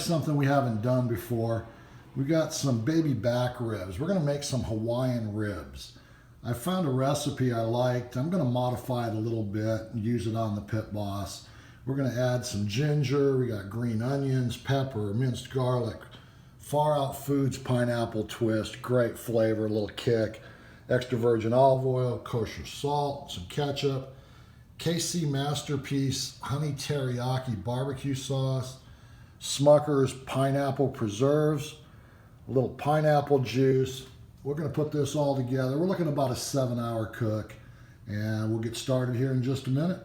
something we haven't done before. We got some baby back ribs. We're gonna make some Hawaiian ribs. I found a recipe I liked. I'm gonna modify it a little bit and use it on the Pit Boss. We're gonna add some ginger. We got green onions, pepper, minced garlic, Far Out Foods pineapple twist, great flavor, a little kick, extra virgin olive oil, kosher salt, some ketchup, KC Masterpiece honey teriyaki barbecue sauce, Smucker's pineapple preserves, a little pineapple juice. We're going to put this all together. We're looking at about a 7-hour cook, and we'll get started here in just a minute.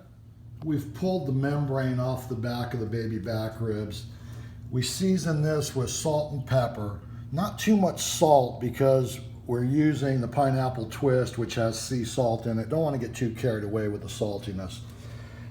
We've pulled the membrane off the back of the baby back ribs. We season this with salt and pepper. Not too much salt because we're using the pineapple twist, which has sea salt in it. Don't want to get too carried away with the saltiness.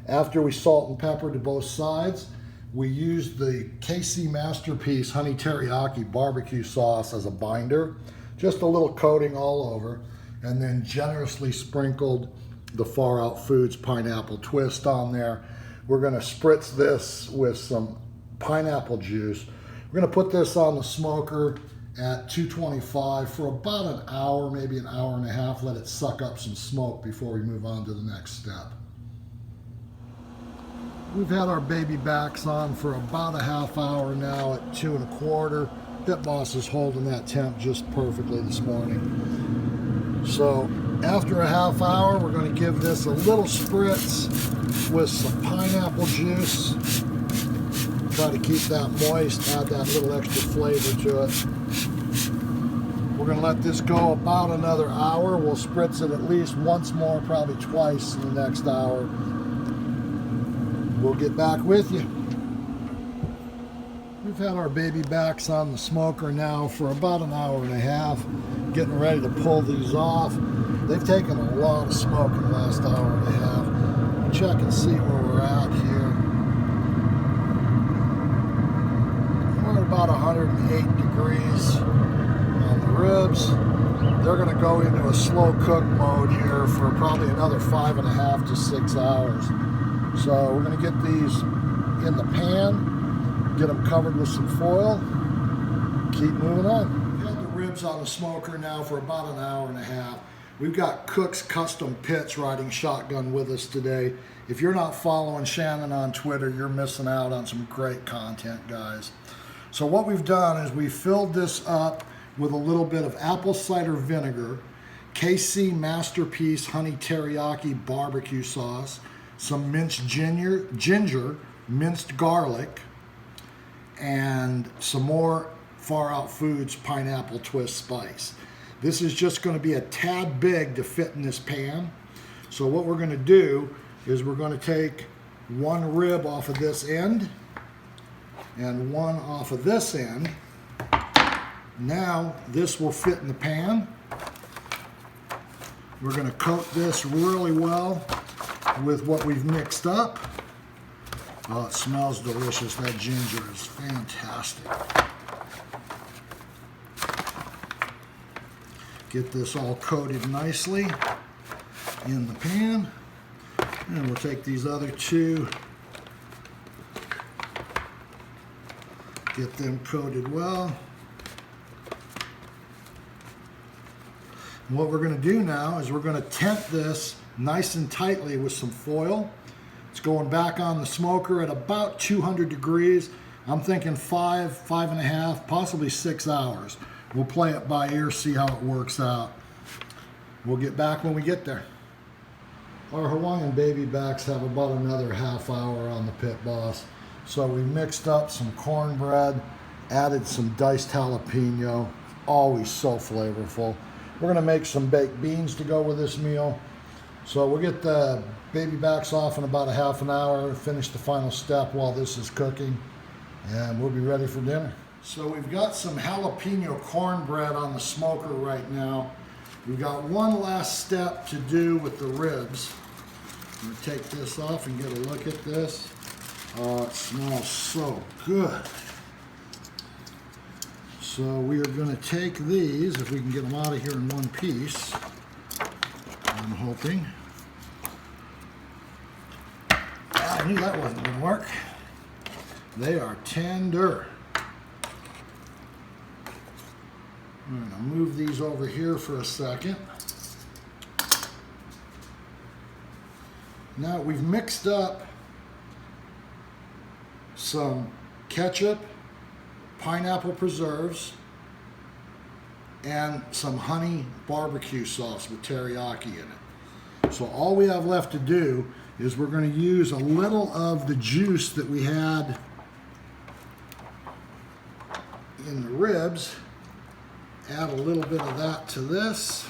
After we salt and pepper to both sides, we use the KC Masterpiece honey teriyaki barbecue sauce as a binder. Just a little coating all over, and then generously sprinkled the Far Out Foods pineapple twist on there. We're going to spritz this with some pineapple juice. We're going to put this on the smoker at 225 for about an hour, maybe an hour and a half. Let it suck up some smoke before we move on to the next step. We've had our baby backs on for about a half hour now at 2 1/4. Pit Boss is holding that temp just perfectly this morning. So after a half hour, we're going to give this a little spritz with some pineapple juice. Try to keep that moist, add that little extra flavor to it. We're going to let this go about another hour. We'll spritz it at least once more, probably twice in the next hour. We'll get back with you. We've had our baby backs on the smoker now for about an hour and a half, getting ready to pull these off. They've taken a lot of smoke in the last hour and a half. Check and see where we're at here. We're at about 108 degrees on the ribs. They're going to go into a slow cook mode here for probably another 5.5 to 6 hours. So we're going to get these in the pan, get them covered with some foil, keep moving on. We've had the ribs on the smoker now for about an hour and a half. We've got Cook's Custom Pits riding shotgun with us today. If you're not following Shannon on Twitter, you're missing out on some great content, guys. So what we've done is we filled this up with a little bit of apple cider vinegar, KC Masterpiece honey teriyaki barbecue sauce, some minced ginger, minced garlic, and some more Far Out Foods pineapple twist spice. This is just going to be a tad big to fit in this pan. So what we're going to do is we're going to take one rib off of this end and one off of this end. Now this will fit in the pan. We're going to coat this really well with what we've mixed up. Oh, it smells delicious. That ginger is fantastic. Get this all coated nicely in the pan. And we'll take these other two, get them coated well. And what we're going to do now is we're going to tent this nice and tightly with some foil. It's going back on the smoker at about 200 degrees. I'm thinking 5.5, possibly 6 hours. We'll play it by ear, see how it works out. We'll get back when we get there. Our Hawaiian baby backs have about another half hour on the Pit Boss. So we mixed up some cornbread, added some diced jalapeno, always so flavorful. We're gonna make some baked beans to go with this meal. So we'll get the baby backs off in about a half an hour, finish the final step while this is cooking, and we'll be ready for dinner. So we've got some jalapeno cornbread on the smoker right now. We've got one last step to do with the ribs. I'm gonna take this off and get a look at this. Oh, it smells so good. So we are gonna take these, if we can get them out of here in one piece, I'm hoping. I knew that wasn't gonna work. They are tender. I'm going to move these over here for a second. Now we've mixed up some ketchup, pineapple preserves, and some honey barbecue sauce with teriyaki in it. So all we have left to do is we're going to use a little of the juice that we had in the ribs, add a little bit of that to this.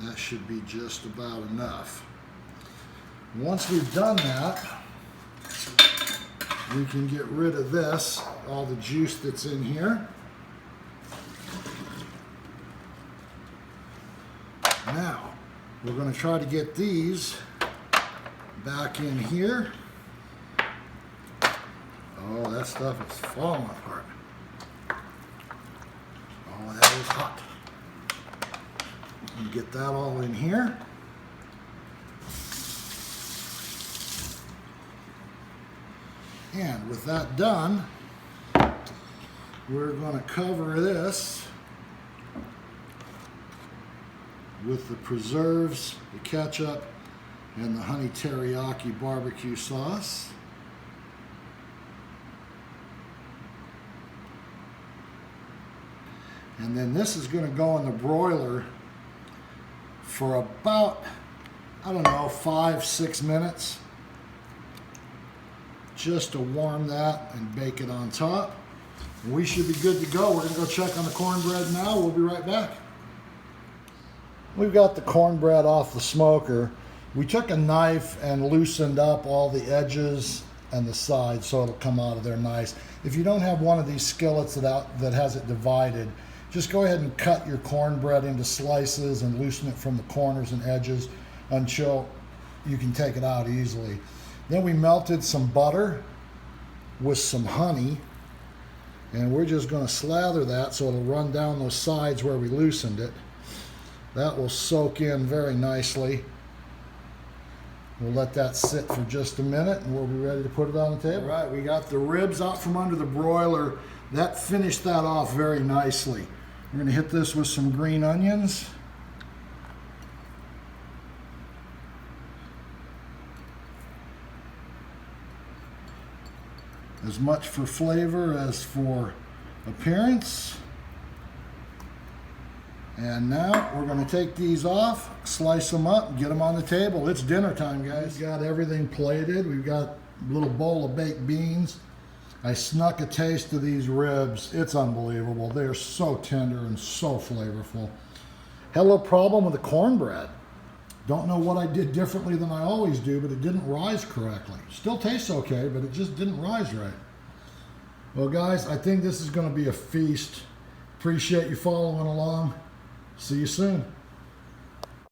That should be just about enough. Once we've done that, we can get rid of this, all the juice that's in here. Now, we're going to try to get these back in here. Oh, that stuff is falling apart. Oh, that is hot. And get that all in here. And with that done, we're going to cover this with the preserves, the ketchup, and the honey teriyaki barbecue sauce. And then this is going to go in the broiler for about, I don't know, 5-6 minutes, just to warm that and bake it on top. We should be good to go. We're going to go check on the cornbread now. We'll be right back. We've got the cornbread off the smoker. We took a knife and loosened up all the edges and the sides so it'll come out of there nice. If you don't have one of these skillets that has it divided, just go ahead and cut your cornbread into slices and loosen it from the corners and edges until you can take it out easily. Then we melted some butter with some honey, and we're just going to slather that so it'll run down those sides where we loosened it. That will soak in very nicely. We'll let that sit for just a minute and we'll be ready to put it on the table. All right, we got the ribs out from under the broiler. That finished that off very nicely. We're going to hit this with some green onions. As much for flavor as for appearance. And now we're going to take these off, slice them up, and get them on the table. It's dinner time, guys. We've got everything plated. We've got a little bowl of baked beans. I snuck a taste of these ribs. It's unbelievable. They're so tender and so flavorful. Had a little problem with the cornbread. Don't know what I did differently than I always do, but it didn't rise correctly. Still tastes okay, but it just didn't rise right. Well, guys, I think this is going to be a feast. Appreciate you following along. See you soon.